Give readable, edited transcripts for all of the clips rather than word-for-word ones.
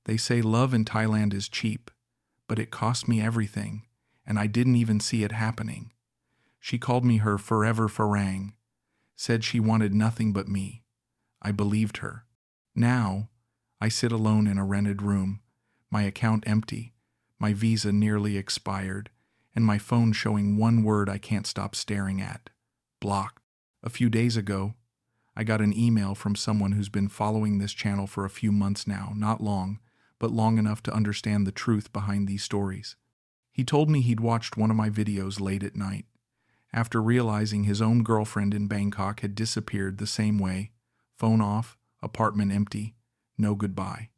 They say love in Thailand is cheap, but it cost me everything, and I didn't even see it happening. She called me her forever farang, said she wanted nothing but me. I believed her. Now, I sit alone in a rented room, my account empty, my visa nearly expired, and my phone showing one word I can't stop staring at: blocked. A few days ago, I got an email from someone who's been following this channel for a few months now, not long, but long enough to understand the truth behind these stories. He told me he'd watched one of my videos late at night, after realizing his own girlfriend in Bangkok had disappeared the same way: phone off, apartment empty, no goodbye.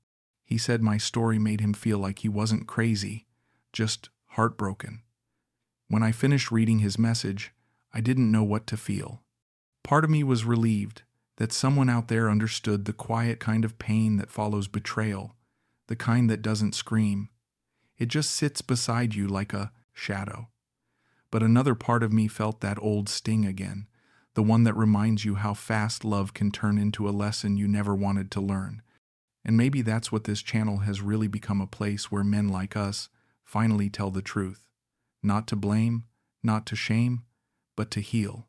He said my story made him feel like he wasn't crazy, just heartbroken. When I finished reading his message, I didn't know what to feel. Part of me was relieved that someone out there understood the quiet kind of pain that follows betrayal, the kind that doesn't scream. It just sits beside you like a shadow. But another part of me felt that old sting again, the one that reminds you how fast love can turn into a lesson you never wanted to learn. And maybe that's what this channel has really become, a place where men like us finally tell the truth. Not to blame, not to shame, but to heal.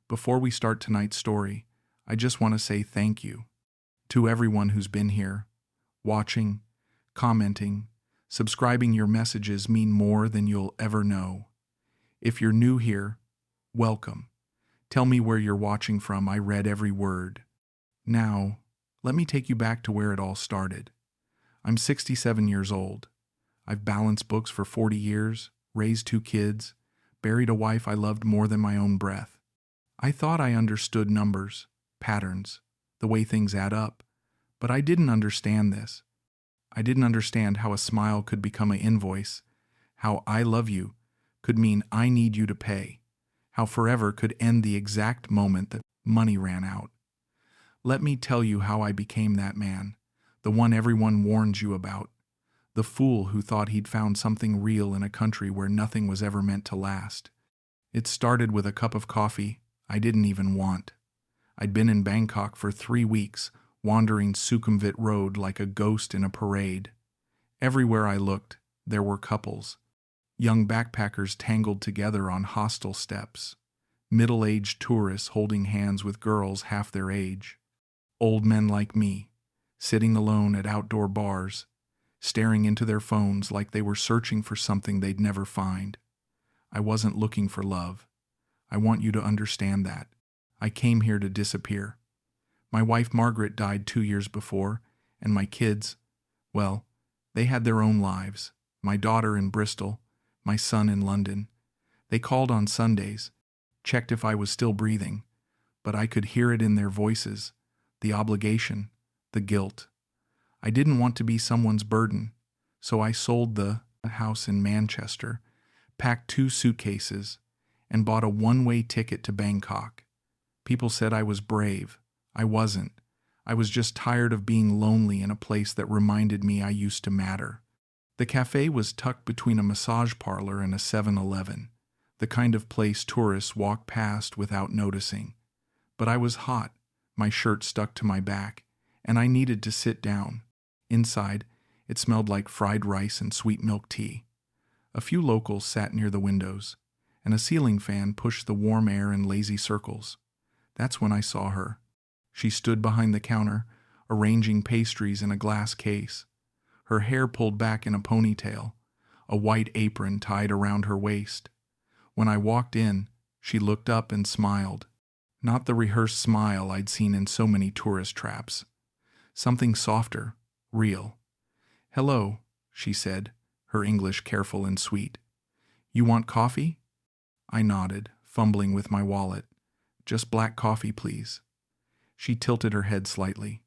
Before we start tonight's story, I just want to say thank you to everyone who's been here, watching, commenting, subscribing. Your messages mean more than you'll ever know. If you're new here, welcome. Tell me where you're watching from. I read every word. Now, let me take you back to where it all started. I'm 67 years old. I've balanced books for 40 years, raised 2 kids, buried a wife I loved more than my own breath. I thought I understood numbers, patterns, the way things add up, but I didn't understand this. I didn't understand how a smile could become an invoice, how I love you could mean I need you to pay, how forever could end the exact moment that money ran out. Let me tell you how I became that man, the one everyone warns you about, the fool who thought he'd found something real in a country where nothing was ever meant to last. It started with a cup of coffee I didn't even want. I'd been in Bangkok for 3 weeks, wandering Sukhumvit Road like a ghost in a parade. Everywhere I looked, there were couples. Young backpackers tangled together on hostel steps. Middle-aged tourists holding hands with girls half their age. Old men like me, sitting alone at outdoor bars, staring into their phones like they were searching for something they'd never find. I wasn't looking for love. I want you to understand that. I came here to disappear. My wife Margaret died 2 years before, and my kids, well, they had their own lives. My daughter in Bristol, my son in London. They called on Sundays, checked if I was still breathing, but I could hear it in their voices, the obligation, the guilt. I didn't want to be someone's burden, so I sold the house in Manchester, packed 2 suitcases, and bought a one-way ticket to Bangkok. People said I was brave. I wasn't. I was just tired of being lonely in a place that reminded me I used to matter. The café was tucked between a massage parlor and a 7-Eleven, the kind of place tourists walk past without noticing. But I was hot, my shirt stuck to my back, and I needed to sit down. Inside, it smelled like fried rice and sweet milk tea. A few locals sat near the windows, and a ceiling fan pushed the warm air in lazy circles. That's when I saw her. She stood behind the counter, arranging pastries in a glass case. Her hair pulled back in a ponytail, a white apron tied around her waist. When I walked in, she looked up and smiled. Not the rehearsed smile I'd seen in so many tourist traps. Something softer, real. "Hello," she said, her English careful and sweet. "You want coffee?" I nodded, fumbling with my wallet. "Just black coffee, please." She tilted her head slightly.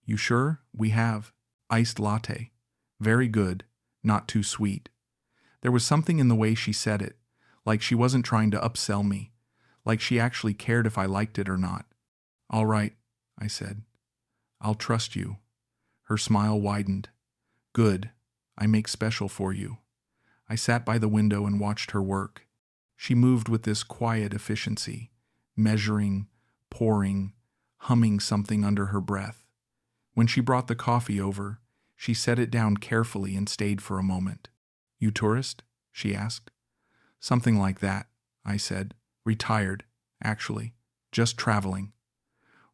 "You sure? We have iced latte. Very good, not too sweet." There was something in the way she said it, like she wasn't trying to upsell me, like she actually cared if I liked it or not. "All right," I said. "I'll trust you." Her smile widened. "Good. I make special for you." I sat by the window and watched her work. She moved with this quiet efficiency, measuring, pouring, humming something under her breath. When she brought the coffee over, She set it down carefully and stayed for a moment. You tourist? She asked. Something like that, I said. Retired, actually. Just traveling.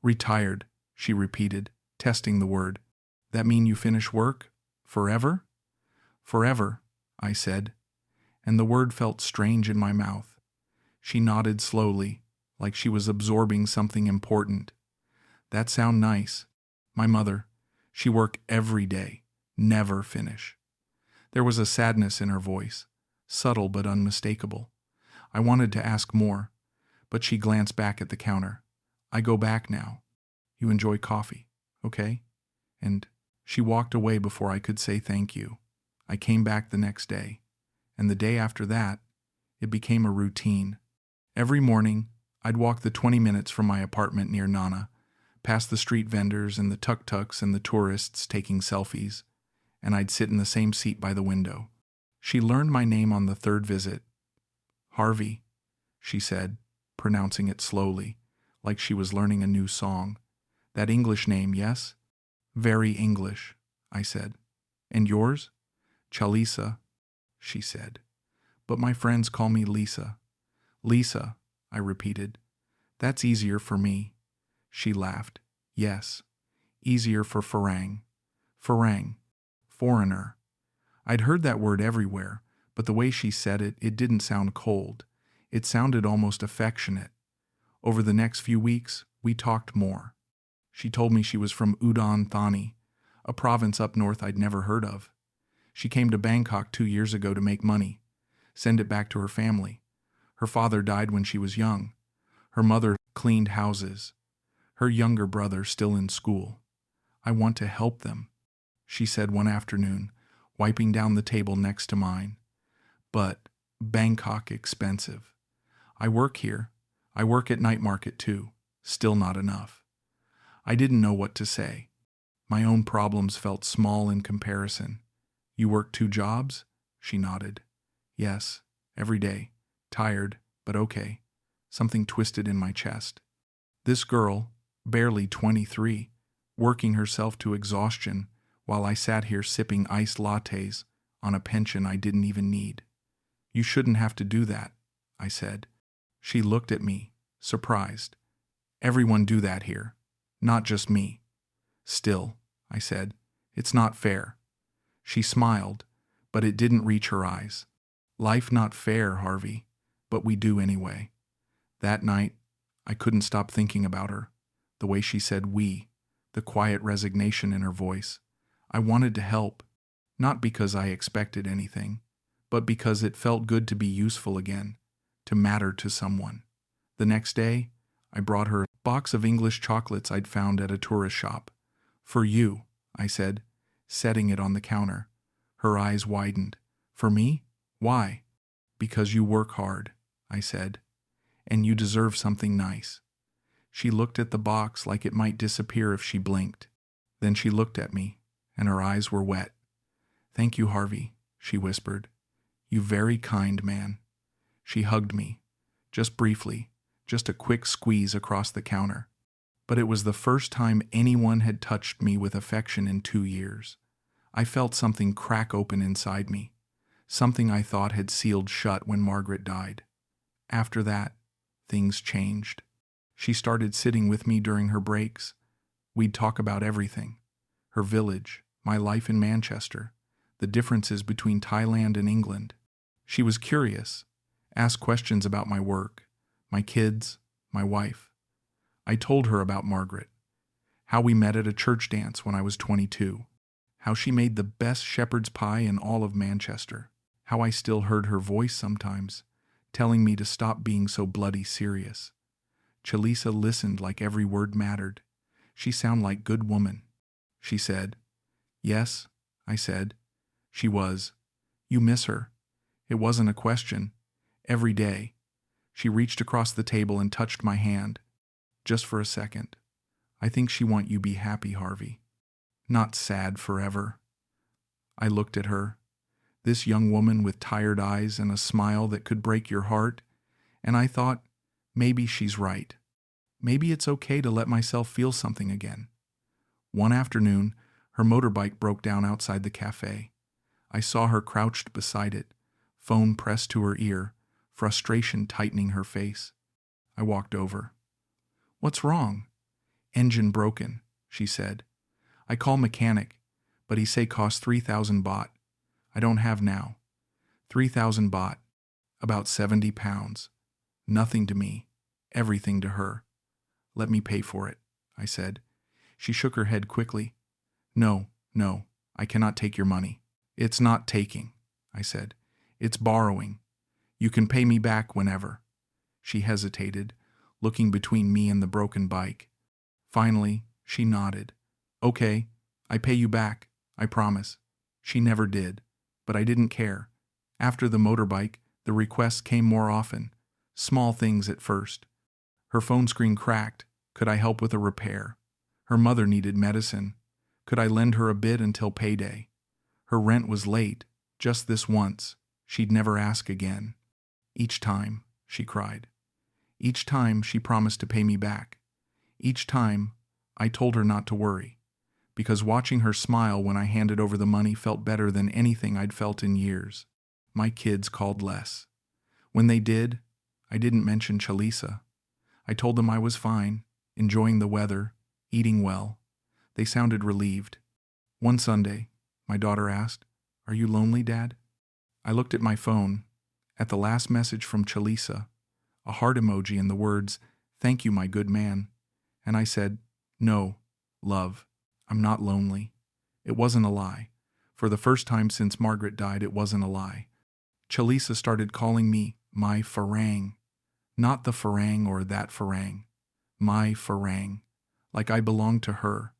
Retired, she repeated, testing the word. That mean you finish work? Forever? Forever, I said, and the word felt strange in my mouth. She nodded slowly, like she was absorbing something important. That sound nice. My mother, she work every day, never finish. There was a sadness in her voice, subtle but unmistakable. I wanted to ask more, but she glanced back at the counter. I go back now. You enjoy coffee, okay? And she walked away before I could say thank you. I came back the next day, and the day after that, it became a routine. Every morning, I'd walk the 20 minutes from my apartment near Nana, past the street vendors and the tuk-tuks and the tourists taking selfies, and I'd sit in the same seat by the window. She learned my name on the third visit. Harvey, she said, pronouncing it slowly, like she was learning a new song. That English name, yes? Very English, I said. And yours? Chalisa, she said. But my friends call me Lisa. Lisa, I repeated. That's easier for me. She laughed. Yes, easier for farang. Farang. Foreigner. I'd heard that word everywhere, but the way she said it, it didn't sound cold. It sounded almost affectionate. Over the next few weeks, we talked more. She told me she was from Udon, Thani, a province up north I'd never heard of. She came to Bangkok 2 years ago to make money, send it back to her family. Her father died when she was young. Her mother cleaned houses. Her younger brother still in school. I want to help them, she said one afternoon, wiping down the table next to mine. But Bangkok expensive. I work here. I work at night market too. Still not enough. I didn't know what to say. My own problems felt small in comparison. You work 2 jobs? She nodded. Yes, every day. Tired, but okay. Something twisted in my chest. This girl, barely 23, working herself to exhaustion while I sat here sipping iced lattes on a pension I didn't even need. You shouldn't have to do that, I said. She looked at me, surprised. Everyone do that here, not just me. Still, I said, it's not fair. She smiled, but it didn't reach her eyes. Life not fair, Harvey, but we do anyway. That night, I couldn't stop thinking about her, the way she said we, the quiet resignation in her voice. I wanted to help, not because I expected anything, but because it felt good to be useful again, to matter to someone. The next day, I brought her a box of English chocolates I'd found at a tourist shop. For you, I said, setting it on the counter. Her eyes widened. For me? Why? Because you work hard, I said, and you deserve something nice. She looked at the box like it might disappear if she blinked. Then she looked at me, and her eyes were wet. Thank you, Harvey, she whispered. You very kind man. She hugged me, just briefly, just a quick squeeze across the counter. But it was the first time anyone had touched me with affection in 2 years. I felt something crack open inside me, something I thought had sealed shut when Margaret died. After that, things changed. She started sitting with me during her breaks. We'd talk about everything. Her village, my life in Manchester, the differences between Thailand and England. She was curious, asked questions about my work, my kids, my wife. I told her about Margaret, how we met at a church dance when I was 22, how she made the best shepherd's pie in all of Manchester, how I still heard her voice sometimes, telling me to stop being so bloody serious. Chalisa listened like every word mattered. She sounded like good woman. She said, Yes, I said. She was. You miss her. It wasn't a question. Every day. She reached across the table and touched my hand. Just for a second. I think she want you be happy, Harvey. Not sad forever. I looked at her, this young woman with tired eyes and a smile that could break your heart, and I thought, maybe she's right. Maybe it's okay to let myself feel something again. One afternoon, Her motorbike broke down outside the cafe. I saw her crouched beside it, phone pressed to her ear, frustration tightening her face. I walked over. "What's wrong?" "Engine broken," she said. "I call mechanic, but he say cost 3,000 baht. I don't have now." 3,000 baht. About 70 pounds. Nothing to me. Everything to her. "Let me pay for it," I said. She shook her head quickly. No, I cannot take your money." "It's not taking," I said. "It's borrowing. You can pay me back whenever." She hesitated, looking between me and the broken bike. Finally, she nodded. "Okay, I pay you back, I promise." She never did, but I didn't care. After the motorbike, the requests came more often. Small things at first. Her phone screen cracked. Could I help with a repair? Her mother needed medicine. Could I lend her a bit until payday? Her rent was late, just this once. She'd never ask again. Each time, she cried. Each time she promised to pay me back. Each time, I told her not to worry, because watching her smile when I handed over the money felt better than anything I'd felt in years. My kids called less. When they did, I didn't mention Chalisa. I told them I was fine, enjoying the weather, eating well. They sounded relieved. One Sunday, my daughter asked, "Are you lonely, Dad?" I looked at my phone, at the last message from Chalisa, a heart emoji and the words, "Thank you, my good man." And I said, "No, love, I'm not lonely." It wasn't a lie. For the first time since Margaret died, it wasn't a lie. Chalisa started calling me my farang. Not the farang or that farang. My farang. Like I belonged to her.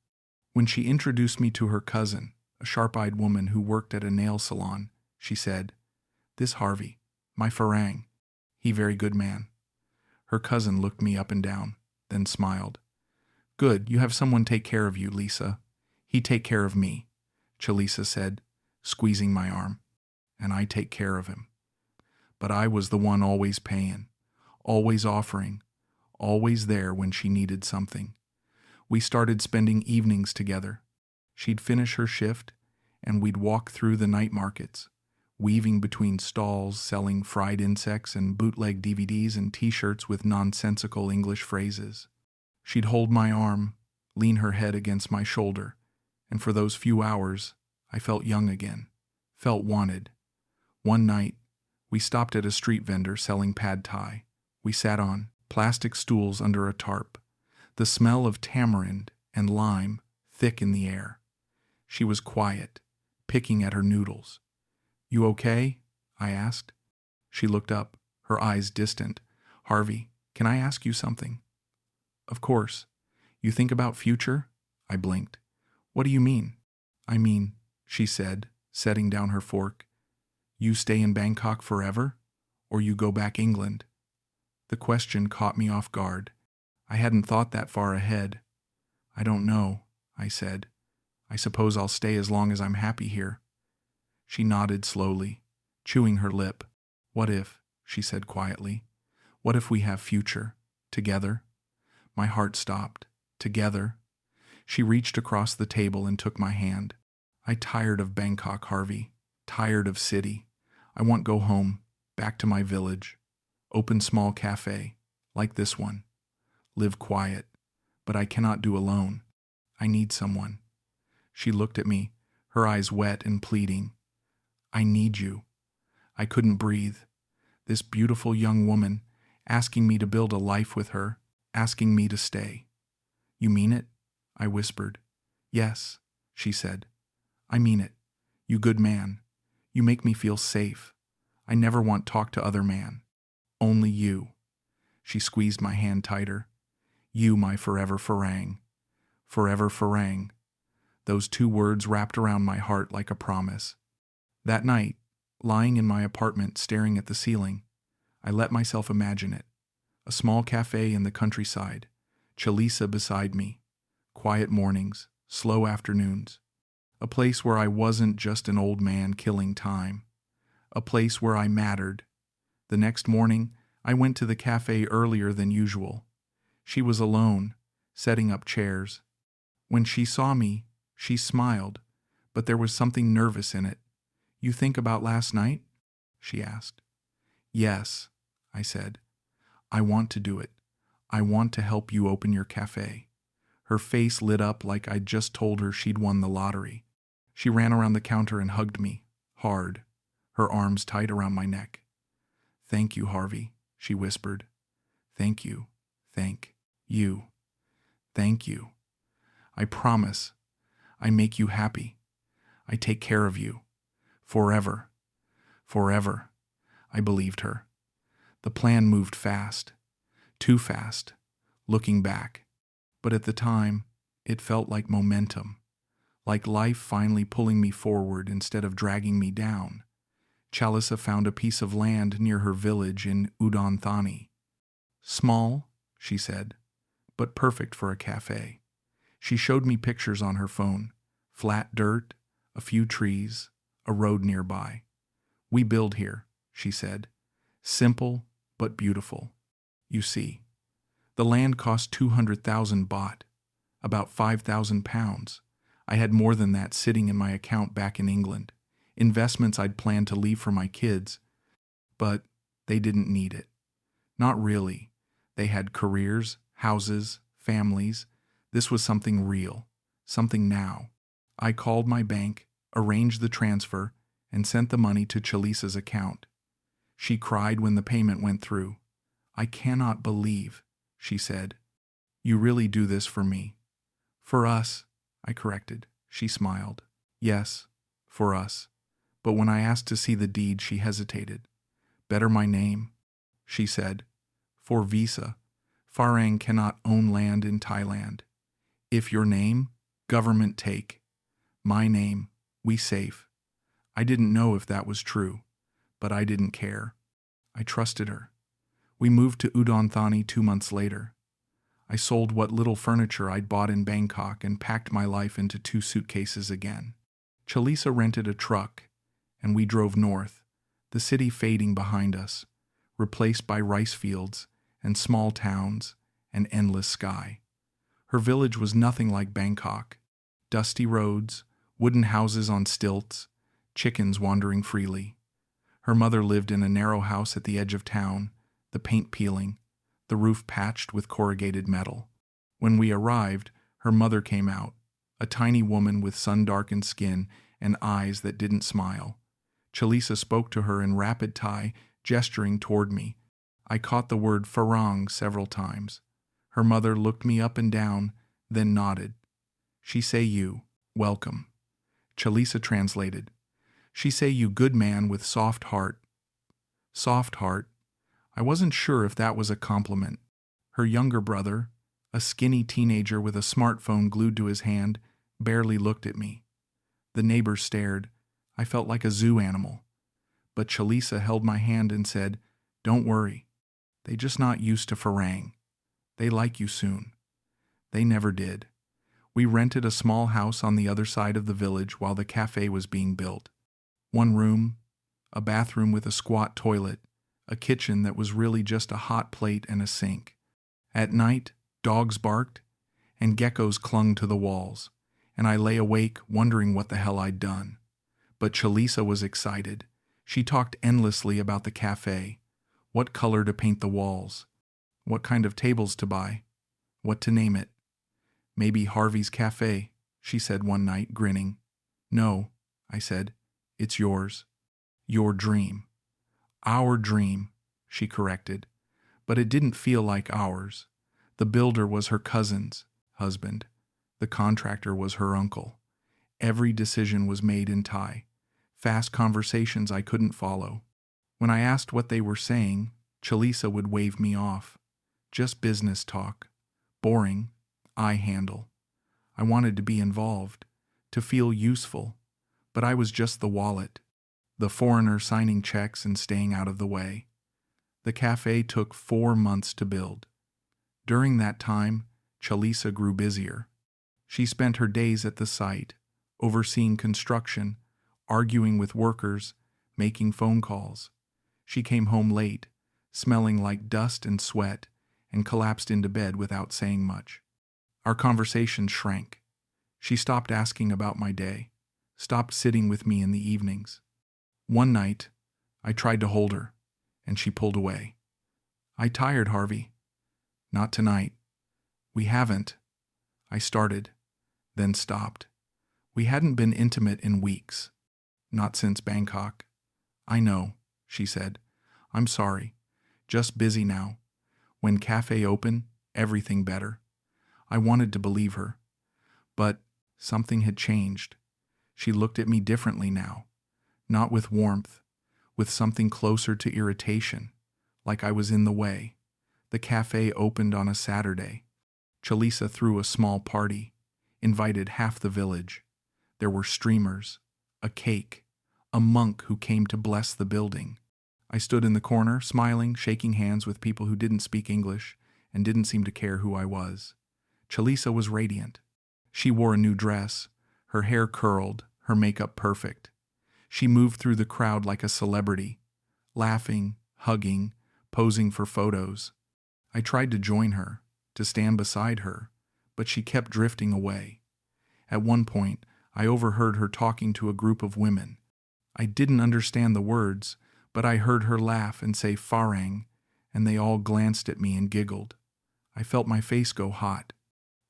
When she introduced me to her cousin, a sharp-eyed woman who worked at a nail salon, she said, "This Harvey, my farang. He very good man." Her cousin looked me up and down, then smiled. "Good, you have someone take care of you, Lisa." "He take care of me," Chalisa said, squeezing my arm. "And I take care of him." But I was the one always paying, always offering, always there when she needed something. We started spending evenings together. She'd finish her shift, and we'd walk through the night markets, weaving between stalls selling fried insects and bootleg DVDs and T-shirts with nonsensical English phrases. She'd hold my arm, lean her head against my shoulder, and for those few hours, I felt young again, felt wanted. One night, we stopped at a street vendor selling pad thai. We sat on plastic stools under a tarp, the smell of tamarind and lime thick in the air. She was quiet, picking at her noodles. "You okay?" I asked. She looked up, her eyes distant. "Harvey, can I ask you something?" "Of course. You think about future?" I blinked. "What do you mean?" "I mean," she said, setting down her fork, "you stay in Bangkok forever? Or you go back England?" The question caught me off guard. I hadn't thought that far ahead. "I don't know," I said. "I suppose I'll stay as long as I'm happy here." She nodded slowly, chewing her lip. "What if," she said quietly, "what if we have future, together?" My heart stopped. Together? She reached across the table and took my hand. "I tired of Bangkok, Harvey. Tired of city. I want go home, back to my village. Open small cafe, like this one. Live quiet, but I cannot do alone. I need someone." She looked at me, her eyes wet and pleading. "I need you." I couldn't breathe. This beautiful young woman, asking me to build a life with her, asking me to stay. "You mean it?" I whispered. "Yes," she said. "I mean it. You good man. You make me feel safe. I never want talk to other man. Only you." She squeezed my hand tighter. "You, my forever farang. Forever farang." Those two words wrapped around my heart like a promise. That night, lying in my apartment staring at the ceiling, I let myself imagine it. A small cafe in the countryside, Chalisa beside me, quiet mornings, slow afternoons. A place where I wasn't just an old man killing time. A place where I mattered. The next morning, I went to the cafe earlier than usual. She was alone, setting up chairs. When she saw me, She smiled, but there was something nervous in it. You think about last night? She asked. Yes, I said. I want to do it. I want to help you open your cafe. Her face lit up like I'd just told her she'd won the lottery. She ran around the counter and hugged me, hard, her arms tight around my neck. Thank you, Harvey, she whispered. Thank you. Thank you. Thank you. I promise. I make you happy. I take care of you. Forever. Forever. I believed her. The plan moved fast. Too fast. Looking back. But at the time, it felt like momentum. Like life finally pulling me forward instead of dragging me down. Chalisa found a piece of land near her village in Udon, Thani. Small, she said, but perfect for a cafe. She showed me pictures on her phone. Flat dirt, a few trees, a road nearby. We build here, she said. Simple, but beautiful. You see, the land cost 200,000 baht, about 5,000 pounds. I had more than that sitting in my account back in England. Investments I'd planned to leave for my kids, but they didn't need it. Not really. They had careers, houses, families. This was something real, something now. I called my bank, arranged the transfer, and sent the money to Chalisa's account. She cried when the payment went through. I cannot believe, she said. You really do this for me. For us, I corrected. She smiled. Yes, for us. But when I asked to see the deed, she hesitated. Better my name, she said. For visa, Farang cannot own land in Thailand. If your name, government take. My name, we safe. I didn't know if that was true, but I didn't care. I trusted her. We moved to Udon, Thani 2 months later. I sold what little furniture I'd bought in Bangkok and packed my life into 2 suitcases again. Chalisa rented a truck, and we drove north, the city fading behind us, replaced by rice fields and small towns and endless sky. Her village was nothing like Bangkok. Dusty roads, wooden houses on stilts, chickens wandering freely. Her mother lived in a narrow house at the edge of town, the paint peeling, the roof patched with corrugated metal. When we arrived, her mother came out, a tiny woman with sun-darkened skin and eyes that didn't smile. Chalisa spoke to her in rapid Thai, gesturing toward me. I caught the word farang several times. Her mother looked me up and down, then nodded. She say you, welcome. Chalisa translated. She say you good man with soft heart. Soft heart. I wasn't sure if that was a compliment. Her younger brother, a skinny teenager with a smartphone glued to his hand, barely looked at me. The neighbors stared. I felt like a zoo animal. But Chalisa held my hand and said, Don't worry. They just not used to farang. They like you soon. They never did. We rented a small house on the other side of the village while the cafe was being built. 1 room, a bathroom with a squat toilet, a kitchen that was really just a hot plate and a sink. At night, dogs barked, and geckos clung to the walls, and I lay awake wondering what the hell I'd done. But Chalisa was excited. She talked endlessly about the cafe, what color to paint the walls, what kind of tables to buy, what to name it. Maybe Harvey's Cafe, she said one night, grinning. No, I said, it's yours. Your dream. Our dream, she corrected. But it didn't feel like ours. The builder was her cousin's husband. The contractor was her uncle. Every decision was made in Thai. Fast conversations I couldn't follow. When I asked what they were saying, Chalisa would wave me off. Just business talk. Boring. I handle. I wanted to be involved, to feel useful, but I was just the wallet, the foreigner signing checks and staying out of the way. The cafe took 4 months to build. During that time, Chalisa grew busier. She spent her days at the site, overseeing construction, arguing with workers, making phone calls. She came home late, smelling like dust and sweat, and collapsed into bed without saying much. Our conversation shrank. She stopped asking about my day, stopped sitting with me in the evenings. One night, I tried to hold her, and she pulled away. "I tired, Harvey." "Not tonight." "We haven't." I started, then stopped. We hadn't been intimate in weeks. Not since Bangkok. "I know," she said. "I'm sorry. Just busy now. When cafe open, everything better." I wanted to believe her. But something had changed. She looked at me differently now. Not with warmth, with something closer to irritation, like I was in the way. The cafe opened on a Saturday. Chalisa threw a small party, invited half the village. There were streamers, a cake, a monk who came to bless the building. I stood in the corner, smiling, shaking hands with people who didn't speak English and didn't seem to care who I was. Chalisa was radiant. She wore a new dress, her hair curled, her makeup perfect. She moved through the crowd like a celebrity, laughing, hugging, posing for photos. I tried to join her, to stand beside her, but she kept drifting away. At one point, I overheard her talking to a group of women. I didn't understand the words, but I heard her laugh and say farang, and they all glanced at me and giggled. I felt my face go hot.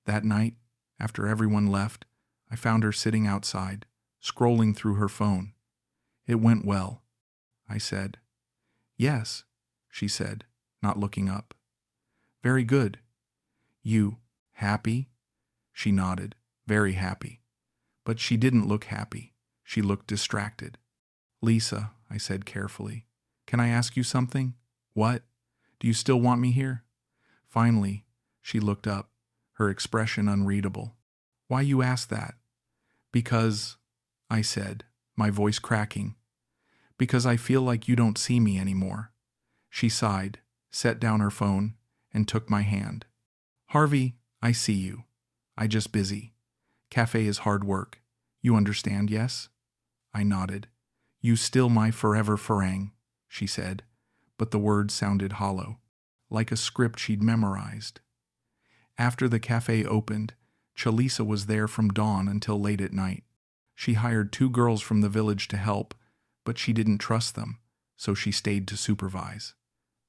That night, after everyone left, I found her sitting outside, scrolling through her phone. "It went well," I said. "Yes," she said, not looking up. "Very good." "You happy?" She nodded, very happy. But she didn't look happy. She looked distracted. "Lisa," I said carefully, "can I ask you something?" "What? Do you still want me here?" Finally, she looked up, her expression unreadable. "Why you ask that?" "Because," I said, my voice cracking, "because I feel like you don't see me anymore." She sighed, set down her phone, and took my hand. "Harvey, I see you. I just busy. Cafe is hard work. You understand, yes?" I nodded. "You still my forever farang," she said, but the words sounded hollow, like a script she'd memorized. After the cafe opened, Chalisa was there from dawn until late at night. She hired 2 girls from the village to help, but she didn't trust them, so she stayed to supervise.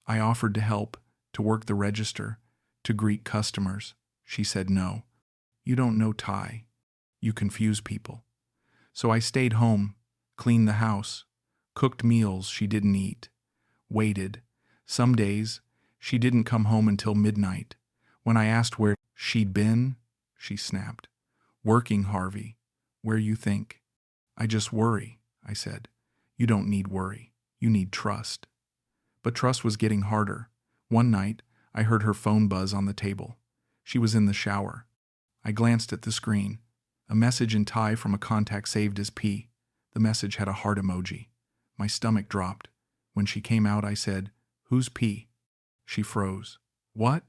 I offered to help, to work the register, to greet customers. She said no. "You don't know Thai. You confuse people." So I stayed home, cleaned the house, cooked meals she didn't eat, waited. Some days, she didn't come home until midnight. When I asked where she'd been, she snapped. "Working, Harvey. Where you think?" "I just worry," I said. "You don't need worry. You need trust." But trust was getting harder. One night, I heard her phone buzz on the table. She was in the shower. I glanced at the screen. A message in Thai from a contact saved as P. The message had a heart emoji. My stomach dropped. When she came out, I said, "Who's P?" She froze. "What?"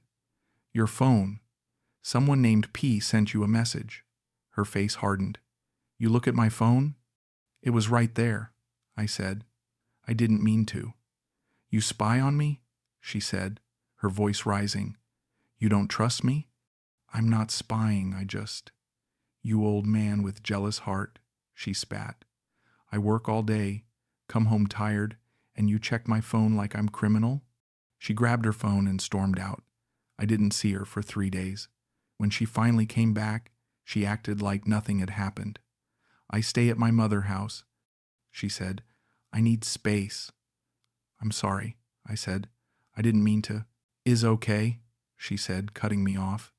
"Your phone. Someone named P sent you a message." Her face hardened. "You look at my phone?" "It was right there," I said. "I didn't mean to." "You spy on me?" she said, her voice rising. "You don't trust me?" "I'm not spying, I just—" "You old man with jealous heart," she spat. "I work all day, come home tired, and you check my phone like I'm criminal?" She grabbed her phone and stormed out. I didn't see her for 3 days. When she finally came back, she acted like nothing had happened. "I stay at my mother's house," she said. "I need space." "I'm sorry," I said. "I didn't mean to." "Is okay," she said, cutting me off.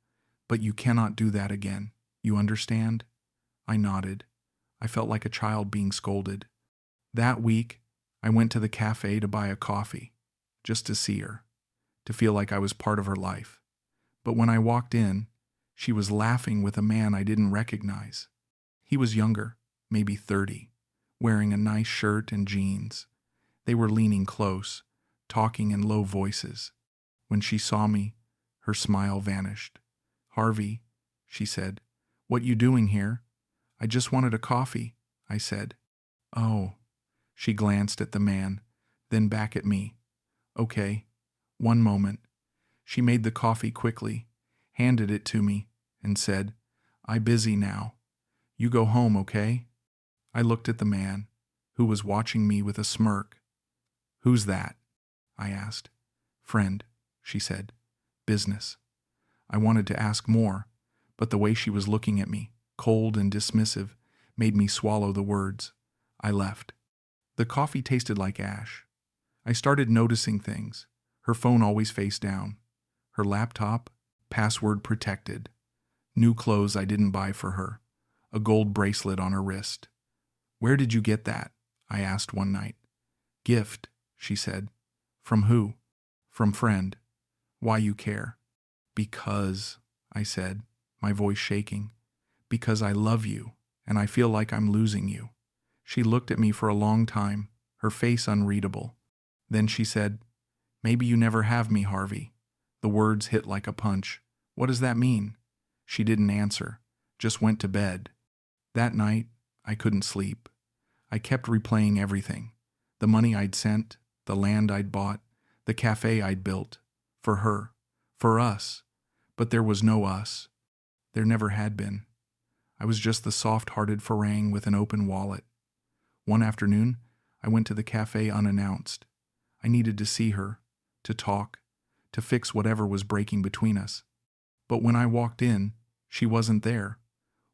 "But you cannot do that again. You understand?" I nodded. I felt like a child being scolded. That week, I went to the cafe to buy a coffee, just to see her, to feel like I was part of her life. But when I walked in, she was laughing with a man I didn't recognize. He was younger, maybe 30, wearing a nice shirt and jeans. They were leaning close, talking in low voices. When she saw me, her smile vanished. "Harvey," she said, "what you doing here?" "I just wanted a coffee," I said. "Oh." She glanced at the man, then back at me. "Okay, one moment." She made the coffee quickly, handed it to me, and said, "I busy now. You go home, okay? I looked at the man, who was watching me with a smirk. Who's that? I asked. Friend, she said. Business. I wanted to ask more, but the way she was looking at me, cold and dismissive, made me swallow the words. I left. The coffee tasted like ash. I started noticing things. Her phone always face down. Her laptop, password protected. New clothes I didn't buy for her. A gold bracelet on her wrist. Where did you get that? I asked one night. Gift, she said. From who? From friend. Why you care? Because, I said, my voice shaking. Because I love you, and I feel like I'm losing you. She looked at me for a long time, her face unreadable. Then she said, Maybe you never have me, Harvey. The words hit like a punch. What does that mean? She didn't answer, just went to bed. That night, I couldn't sleep. I kept replaying everything. The money I'd sent, the land I'd bought, the café I'd built. For her. For us. But there was no us. There never had been. I was just the soft-hearted farang with an open wallet. One afternoon, I went to the café unannounced. I needed to see her, to talk, to fix whatever was breaking between us. But when I walked in, she wasn't there.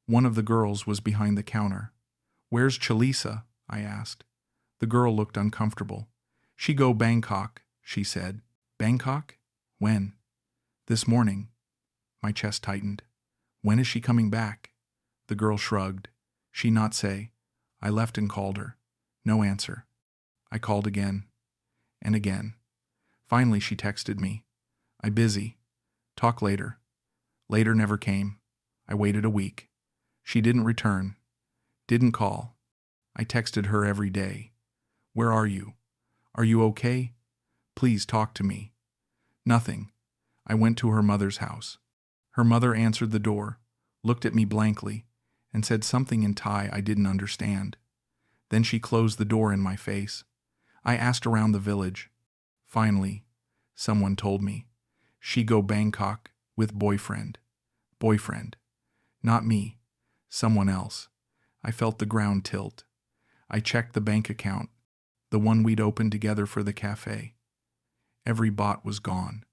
One of the girls was behind the counter. Where's Chalisa? I asked. The girl looked uncomfortable. She go Bangkok, she said. Bangkok? When? This morning. My chest tightened. When is she coming back? The girl shrugged. She not say. I left and called her. No answer. I called again. And again. Finally she texted me. I busy. Talk later. Later never came. I waited a week. She didn't return. Didn't call. I texted her every day. Where are you? Are you okay? Please talk to me. Nothing. I went to her mother's house. Her mother answered the door, looked at me blankly, and said something in Thai I didn't understand. Then she closed the door in my face. I asked around the village. Finally, someone told me. She go Bangkok with boyfriend. Boyfriend. Not me. Someone else. I felt the ground tilt. I checked the bank account, the one we'd opened together for the café. Every baht was gone.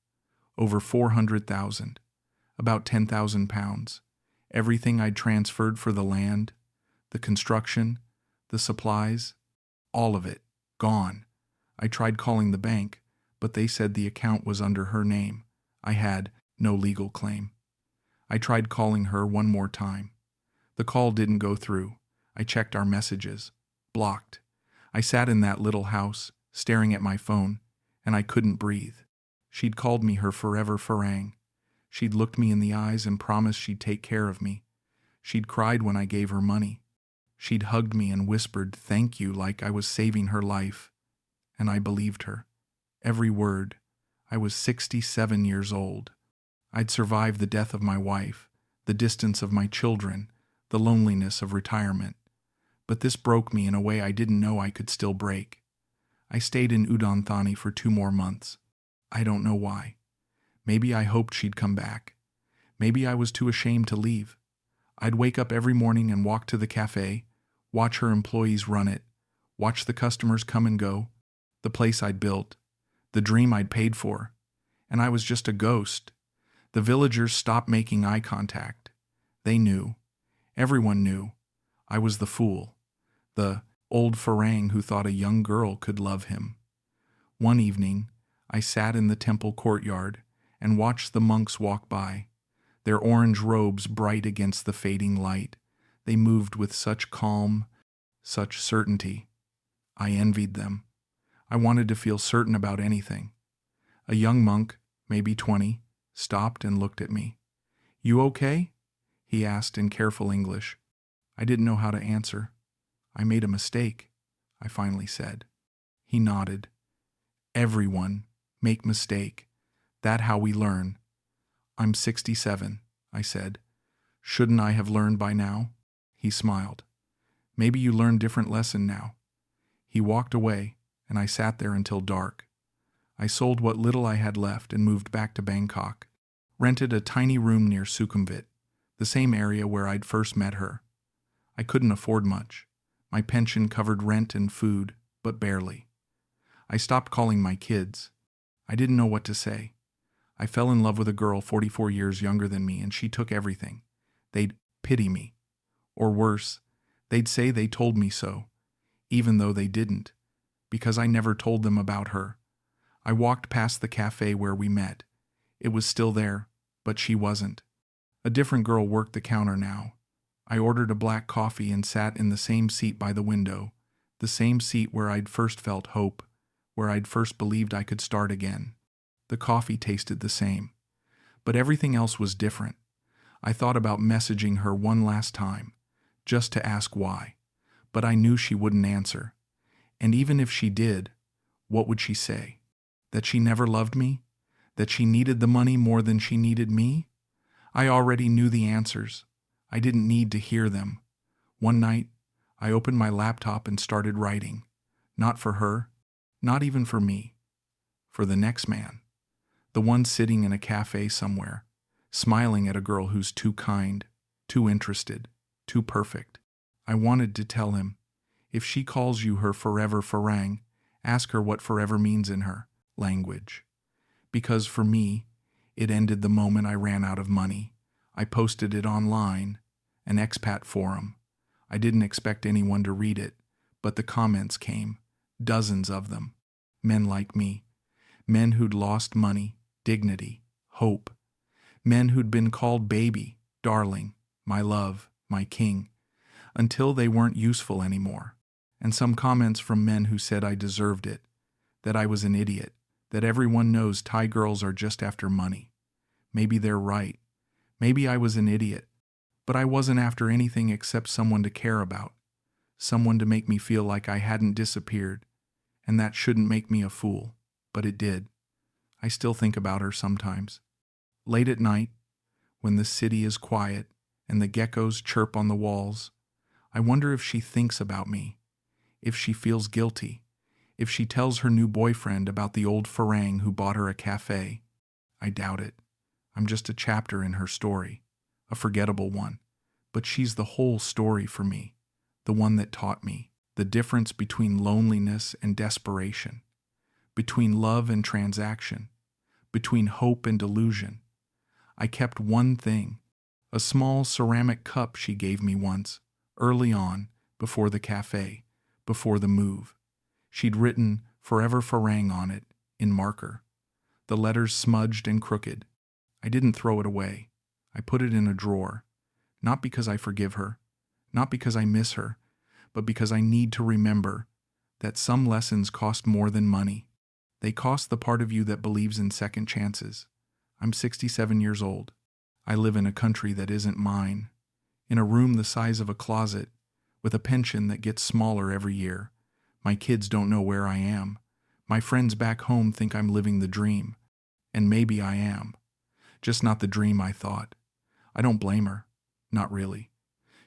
Over 400,000. About 10,000 pounds. Everything I'd transferred for the land, the construction, the supplies, all of it, gone. I tried calling the bank, but they said the account was under her name. I had no legal claim. I tried calling her one more time. The call didn't go through. I checked our messages. Blocked. I sat in that little house, staring at my phone, and I couldn't breathe. She'd called me her forever farang. She'd looked me in the eyes and promised she'd take care of me. She'd cried when I gave her money. She'd hugged me and whispered thank you like I was saving her life. And I believed her. Every word. I was 67 years old. I'd survived the death of my wife, the distance of my children, the loneliness of retirement. But this broke me in a way I didn't know I could still break. I stayed in Udon, Thani for 2 more months. I don't know why. Maybe I hoped she'd come back. Maybe I was too ashamed to leave. I'd wake up every morning and walk to the café, watch her employees run it, watch the customers come and go, the place I'd built, the dream I'd paid for. And I was just a ghost. The villagers stopped making eye contact. They knew. Everyone knew. I was the fool. The old farang who thought a young girl could love him. One evening, I sat in the temple courtyard and watched the monks walk by. Their orange robes bright against the fading light. They moved with such calm, such certainty. I envied them. I wanted to feel certain about anything. A young monk, maybe 20, stopped and looked at me. You okay? He asked in careful English. I didn't know how to answer. I made a mistake, I finally said. He nodded. Everyone make mistake. That how we learn. I'm 67, I said. Shouldn't I have learned by now? He smiled. Maybe you learn different lesson now. He walked away, and I sat there until dark. I sold what little I had left and moved back to Bangkok. Rented a tiny room near Sukhumvit, the same area where I'd first met her. I couldn't afford much. My pension covered rent and food, but barely. I stopped calling my kids. I didn't know what to say. I fell in love with a girl 44 years younger than me, and she took everything. They'd pity me. Or worse, they'd say they told me so, even though they didn't, because I never told them about her. I walked past the cafe where we met. It was still there, but she wasn't. A different girl worked the counter now. I ordered a black coffee and sat in the same seat by the window, the same seat where I'd first felt hope, where I'd first believed I could start again. The coffee tasted the same, but everything else was different. I thought about messaging her one last time, just to ask why, but I knew she wouldn't answer. And even if she did, what would she say? That she never loved me? That she needed the money more than she needed me? I already knew the answers. I didn't need to hear them. One night, I opened my laptop and started writing. Not for her, not even for me. For the next man. The one sitting in a cafe somewhere, smiling at a girl who's too kind, too interested, too perfect. I wanted to tell him, if she calls you her forever farang, ask her what forever means in her language. Because for me, it ended the moment I ran out of money. I posted it online, an expat forum. I didn't expect anyone to read it, but the comments came, dozens of them. Men like me, men who'd lost money, dignity, hope. Men who'd been called baby, darling, my love, my king, until they weren't useful anymore. And some comments from men who said I deserved it, that I was an idiot, that everyone knows Thai girls are just after money. Maybe they're right. Maybe I was an idiot, but I wasn't after anything except someone to care about, someone to make me feel like I hadn't disappeared, and that shouldn't make me a fool, but it did. I still think about her sometimes. Late at night, when the city is quiet and the geckos chirp on the walls, I wonder if she thinks about me, if she feels guilty, if she tells her new boyfriend about the old farang who bought her a cafe. I doubt it. I'm just a chapter in her story, a forgettable one. But she's the whole story for me, the one that taught me the difference between loneliness and desperation, between love and transaction, between hope and delusion. I kept one thing, a small ceramic cup she gave me once, early on, before the cafe, before the move. She'd written "Forever Farang" on it, in marker. The letters smudged and crooked. I didn't throw it away. I put it in a drawer, not because I forgive her, not because I miss her, but because I need to remember that some lessons cost more than money. They cost the part of you that believes in second chances. I'm 67 years old. I live in a country that isn't mine, in a room the size of a closet, with a pension that gets smaller every year. My kids don't know where I am. My friends back home think I'm living the dream. And maybe I am. Just not the dream I thought. I don't blame her. Not really.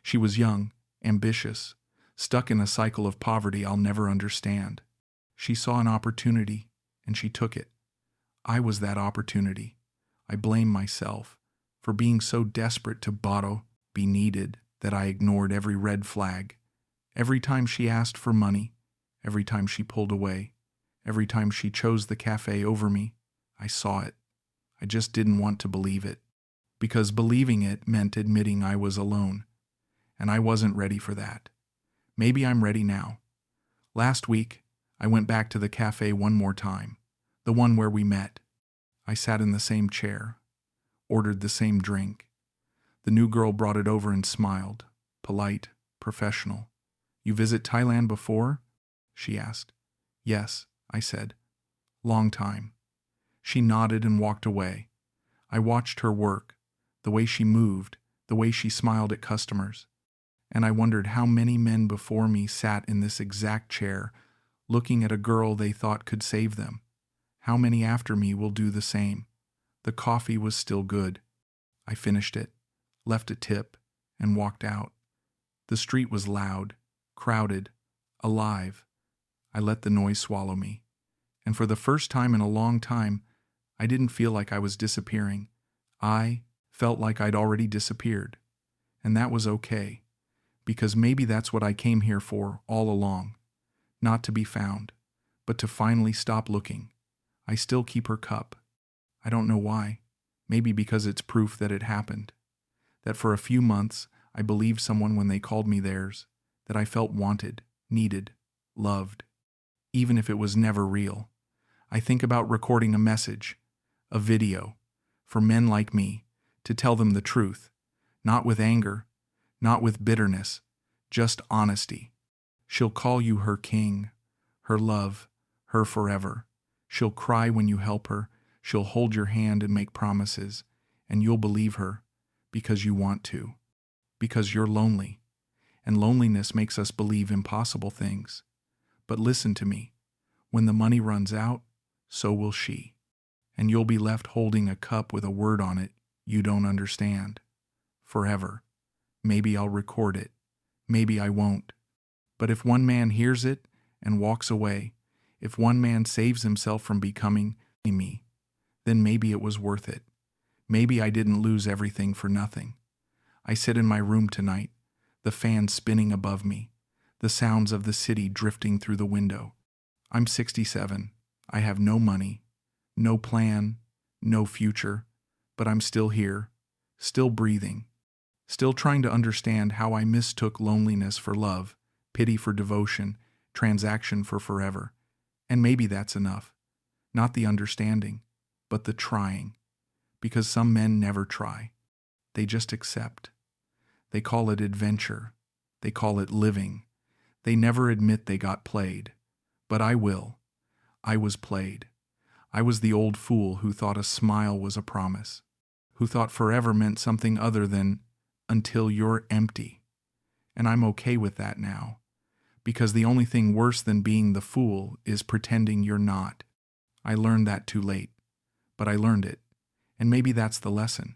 She was young, ambitious, stuck in a cycle of poverty I'll never understand. She saw an opportunity, and she took it. I was that opportunity. I blame myself for being so desperate to be needed, that I ignored every red flag. Every time she asked for money, every time she pulled away, every time she chose the cafe over me, I saw it. I just didn't want to believe it, because believing it meant admitting I was alone, and I wasn't ready for that. Maybe I'm ready now. Last week, I went back to the cafe one more time, the one where we met. I sat in the same chair, ordered the same drink. The new girl brought it over and smiled, polite, professional. "You visit Thailand before?" she asked. "Yes," I said. "Long time." She nodded and walked away. I watched her work, the way she moved, the way she smiled at customers. And I wondered how many men before me sat in this exact chair, looking at a girl they thought could save them. How many after me will do the same? The coffee was still good. I finished it, left a tip, and walked out. The street was loud, crowded, alive. I let the noise swallow me. And for the first time in a long time, I didn't feel like I was disappearing. I felt like I'd already disappeared. And that was okay. because maybe that's what I came here for all along. Not to be found, but to finally stop looking. I still keep her cup. I don't know why. Maybe because it's proof that it happened. That for a few months, I believed someone when they called me theirs. That I felt wanted, needed, loved. Even if it was never real. I think about recording a message, a video, for men like me, to tell them the truth. Not with anger, not with bitterness, just honesty. She'll call you her king, her love, her forever. She'll cry when you help her. She'll hold your hand and make promises, and you'll believe her because you want to, because you're lonely, and loneliness makes us believe impossible things. But listen to me, when the money runs out, so will she, and you'll be left holding a cup with a word on it you don't understand. Forever. Maybe I'll record it, maybe I won't. But if one man hears it and walks away, if one man saves himself from becoming me, then maybe it was worth it. Maybe I didn't lose everything for nothing. I sit in my room tonight, the fan spinning above me, the sounds of the city drifting through the window. I'm 67. I have no money, no plan, no future, but I'm still here, still breathing, still trying to understand how I mistook loneliness for love, pity for devotion, transaction for forever. And maybe that's enough. Not the understanding, but the trying. Because some men never try. They just accept. They call it adventure. They call it living. They never admit they got played. But I will. I was played. I was the old fool who thought a smile was a promise. Who thought forever meant something other than until you're empty. And I'm okay with that now. Because the only thing worse than being the fool is pretending you're not. I learned that too late. But I learned it. And maybe that's the lesson.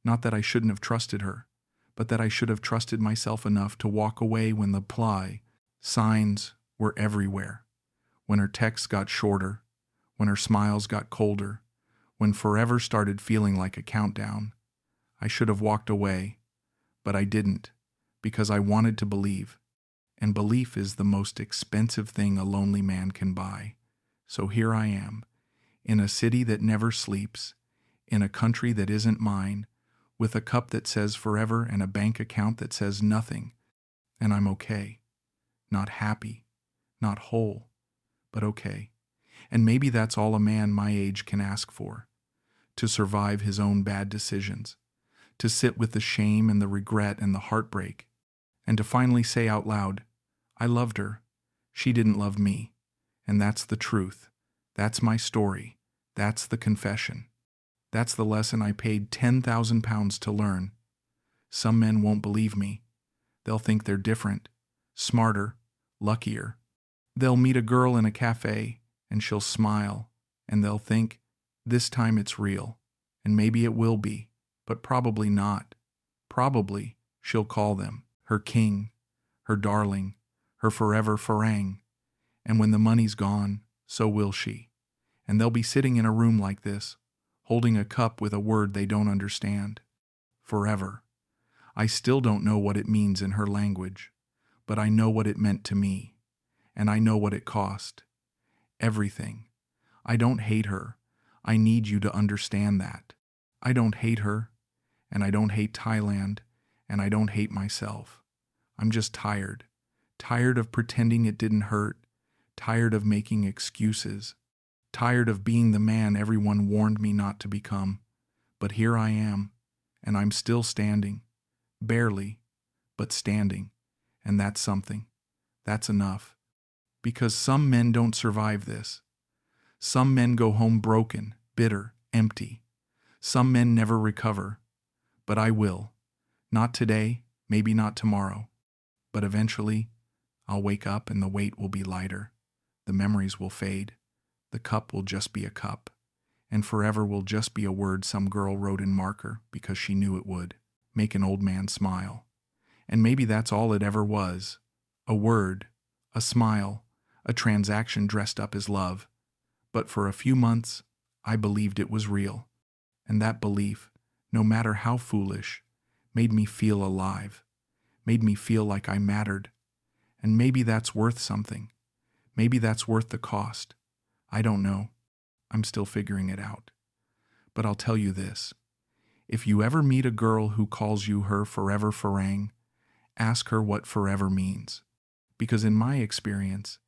Not that I shouldn't have trusted her, but that I should have trusted myself enough to walk away when the signs were everywhere. When her texts got shorter, when her smiles got colder, when forever started feeling like a countdown. I should have walked away, but I didn't, because I wanted to believe. And belief is the most expensive thing a lonely man can buy. So here I am, in a city that never sleeps, in a country that isn't mine, with a cup that says forever and a bank account that says nothing. And I'm okay. Not happy, not whole, but okay. And maybe that's all a man my age can ask for. To survive his own bad decisions. To sit with the shame and the regret and the heartbreak. And to finally say out loud, I loved her. She didn't love me. And that's the truth. That's my story. That's the confession. That's the lesson I paid 10,000 pounds to learn. Some men won't believe me. They'll think they're different, smarter, luckier. They'll meet a girl in a café and she'll smile, and they'll think, this time it's real. And maybe it will be, but probably not. Probably she'll call them her king, her darling, her forever farang. And when the money's gone, so will she. And they'll be sitting in a room like this, holding a cup with a word they don't understand. Forever. I still don't know what it means in her language, but I know what it meant to me, and I know what it cost. Everything. I don't hate her. I need you to understand that. I don't hate her, and I don't hate Thailand, and I don't hate myself. I'm just tired. Tired of pretending it didn't hurt. Tired of making excuses. Tired of being the man everyone warned me not to become. But here I am, and I'm still standing. Barely, but standing. And that's something. That's enough. Because some men don't survive this. Some men go home broken, bitter, empty. Some men never recover. But I will. Not today, maybe not tomorrow. But eventually, I'll wake up and the weight will be lighter. The memories will fade. The cup will just be a cup. And forever will just be a word some girl wrote in marker because she knew it would make an old man smile. And maybe that's all it ever was. A word, a smile, a transaction dressed up as love. But for a few months, I believed it was real. And that belief, no matter how foolish, made me feel alive. made me feel like I mattered. And maybe that's worth something. Maybe that's worth the cost. I don't know. I'm still figuring it out. But I'll tell you this. If you ever meet a girl who calls you her forever farang, ask her what forever means. Because in my experience,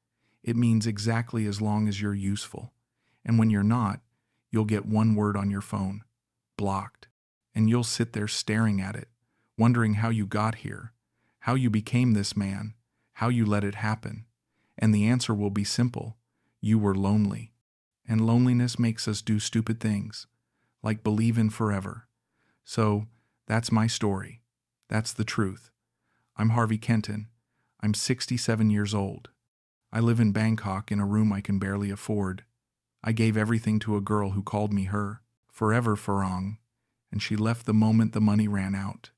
it means exactly as long as you're useful. And when you're not, you'll get one word on your phone, blocked. And you'll sit there staring at it, wondering how you got here, how you became this man, how you let it happen. And the answer will be simple. You were lonely. And loneliness makes us do stupid things, like believe in forever. So, that's my story. That's the truth. I'm Harvey Kenton. I'm 67 years old. I live in Bangkok in a room I can barely afford. I gave everything to a girl who called me her forever farang, and she left the moment the money ran out.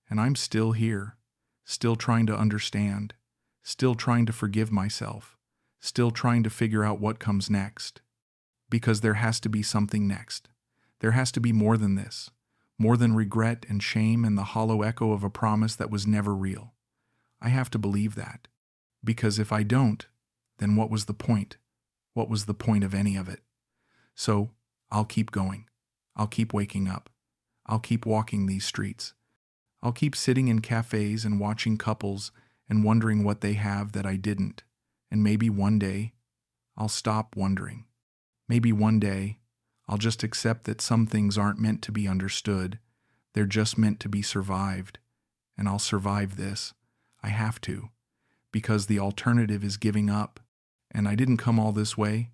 And I'm still here, still trying to understand, still trying to forgive myself, still trying to figure out what comes next. Because there has to be something next. There has to be more than this, more than regret and shame and the hollow echo of a promise that was never real. I have to believe that. Because if I don't, then what was the point? What was the point of any of it? So, I'll keep going. I'll keep waking up. I'll keep walking these streets. I'll keep sitting in cafes and watching couples and wondering what they have that I didn't. And maybe one day, I'll stop wondering. Maybe one day, I'll just accept that some things aren't meant to be understood. They're just meant to be survived. And I'll survive this. I have to. Because the alternative is giving up. And I didn't come all this way,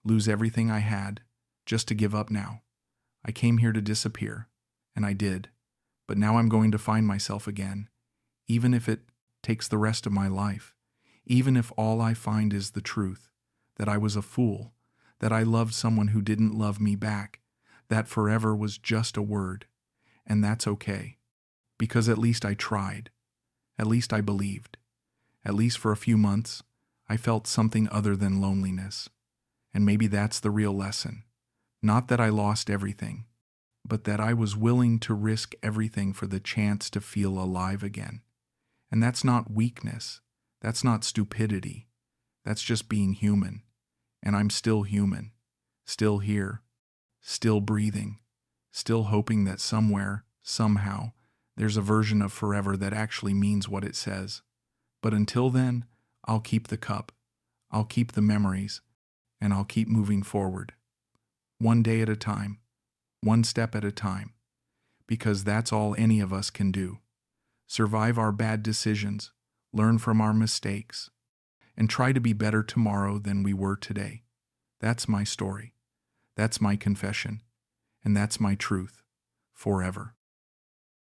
lose everything I had, just to give up now. I came here to disappear. And I did. But now I'm going to find myself again. Even if it takes the rest of my life. Even if all I find is the truth. That I was a fool. That I loved someone who didn't love me back, that forever was just a word. And that's okay. Because at least I tried. At least I believed. At least for a few months, I felt something other than loneliness. And maybe that's the real lesson. Not that I lost everything, but that I was willing to risk everything for the chance to feel alive again. And that's not weakness. That's not stupidity. That's just being human. And I'm still human, still here, still breathing, still hoping that somewhere, somehow, there's a version of forever that actually means what it says. But until then, I'll keep the cup, I'll keep the memories, and I'll keep moving forward. One day at a time, one step at a time, because that's all any of us can do. Survive our bad decisions, learn from our mistakes, and try to be better tomorrow than we were today. That's my story. That's my confession. And that's my truth. Forever.